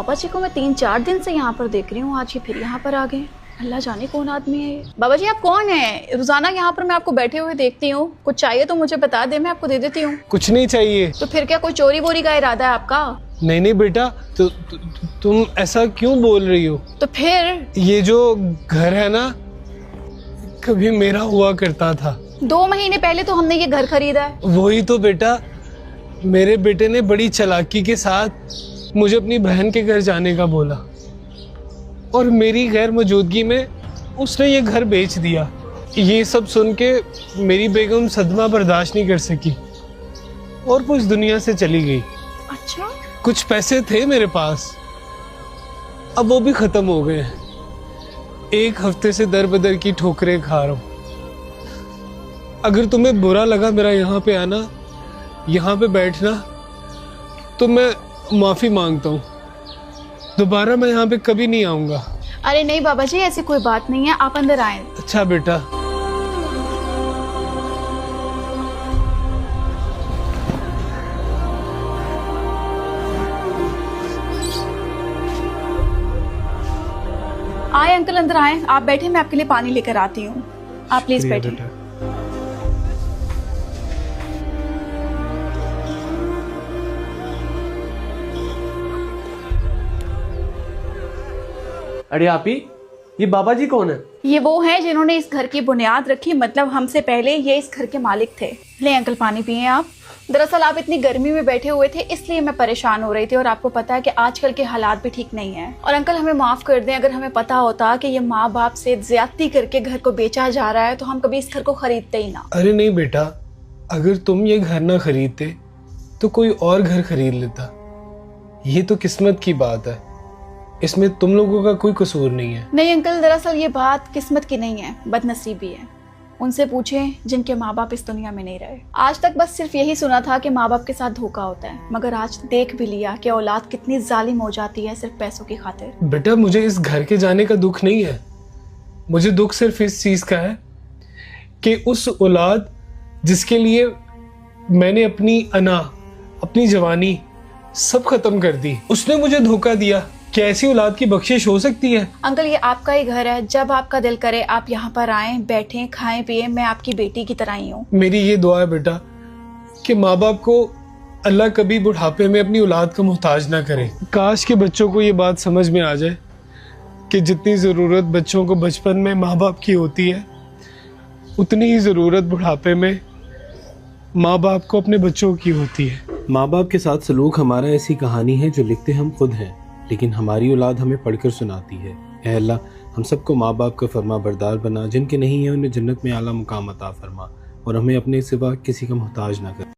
बाबा जी को मैं 3-4 दिन से यहाँ पर देख रही हूँ, आज ये फिर यहाँ पर आ गए। अल्लाह जाने कौन आदमी है ये। बाबा जी आप कौन है? रोजाना यहाँ पर मैं आपको बैठे हुए देखती हूँ, कुछ चाहिए तो मुझे बता दे, मैं आपको दे देती हूँ। कुछ नहीं चाहिए। तो फिर क्या कोई चोरी वोरी का इरादा है आपका? नहीं नहीं बेटा, तुम ऐसा क्यों बोल रही हो? तो फिर ये जो घर है ना, कभी मेरा हुआ करता था। 2 महीने पहले तो हमने ये घर खरीदा है। वही तो बेटा, मेरे बेटे ने बड़ी चालाकी के साथ मुझे अपनी बहन के घर जाने का बोला और मेरी गैर मौजूदगी में उसने ये घर बेच दिया। ये सब सुन के मेरी बेगम सदमा बर्दाश्त नहीं कर सकी और वो इस दुनिया से चली गई। अच्छा? कुछ पैसे थे मेरे पास, अब वो भी खत्म हो गए। 1 हफ्ते से दर बदर की ठोकरें खा रहा हूं। अगर तुम्हें बुरा लगा मेरा यहाँ पे आना, यहाँ पे बैठना, तो मैं माफी मांगता हूँ। दोबारा मैं यहाँ पे कभी नहीं आऊंगा। अरे नहीं बाबा जी, ऐसी कोई बात नहीं है, आप अंदर आए। अच्छा बेटा। आए अंकल, अंदर आए, आप बैठे, मैं आपके लिए पानी लेकर आती हूँ। आप प्लीज बैठिए। अरे आप ही, ये बाबा जी कौन है? ये वो हैं जिन्होंने इस घर की बुनियाद रखी, मतलब हमसे पहले ये इस घर के मालिक थे। ले अंकल पानी पिए आप। दरअसल आप इतनी गर्मी में बैठे हुए थे इसलिए मैं परेशान हो रही थी, और आपको पता है कि आजकल के हालात भी ठीक नहीं है। और अंकल हमें माफ कर दें, अगर हमें पता होता कि ये माँ बाप से ज्यादती करके घर को बेचा जा रहा है तो हम कभी इस घर को खरीदते ही ना। अरे नहीं बेटा, अगर तुम ये घर ना खरीदते तो कोई और घर खरीद लेता। ये तो किस्मत की बात है, इसमें तुम लोगों का कोई कसूर नहीं है। नहीं अंकल, दरअसल ये बात किस्मत की नहीं है, बदनसीबी है। उनसे पूछें जिनके माँ बाप इस दुनिया में नहीं रहे। आज तक बस सिर्फ यही सुना था कि माँ बाप के साथ धोखा होता है, मगर आज देख भी लिया कि औलाद कितनी जालिम हो जाती है सिर्फ पैसों की खातिर। बेटा मुझे इस घर के जाने का दुख नहीं है, मुझे दुख सिर्फ इस चीज का है कि उस औलाद जिसके लिए मैंने अपनी अना, अपनी जवानी सब खत्म कर दी, उसने मुझे धोखा दिया। क्या ऐसी औलाद की बख्शिश हो सकती है? अंकल ये आपका ही घर है, जब आपका दिल करे आप यहाँ पर आएं, बैठें, खाएं पिए, मैं आपकी बेटी की तरह ही हूँ। मेरी ये दुआ है बेटा कि माँ बाप को अल्लाह कभी बुढ़ापे में अपनी औलाद का मोहताज ना करे। काश के बच्चों को ये बात समझ में आ जाए कि जितनी ज़रूरत बच्चों को बचपन में माँ बाप की होती है, उतनी ही ज़रूरत बुढ़ापे में माँ बाप को अपने बच्चों की होती है। माँ बाप के साथ सलूक हमारा ऐसी कहानी है जो लिखते हम खुद हैं, लेकिन हमारी औलाद हमें पढ़कर सुनाती है। ऐ अल्लाह, हम सबको माँ बाप का फरमा बरदार बना, जिनके नहीं है उन्हें जन्नत में आला मुकाम अता फरमा, और हमें अपने सिवा किसी का मोहताज ना कर।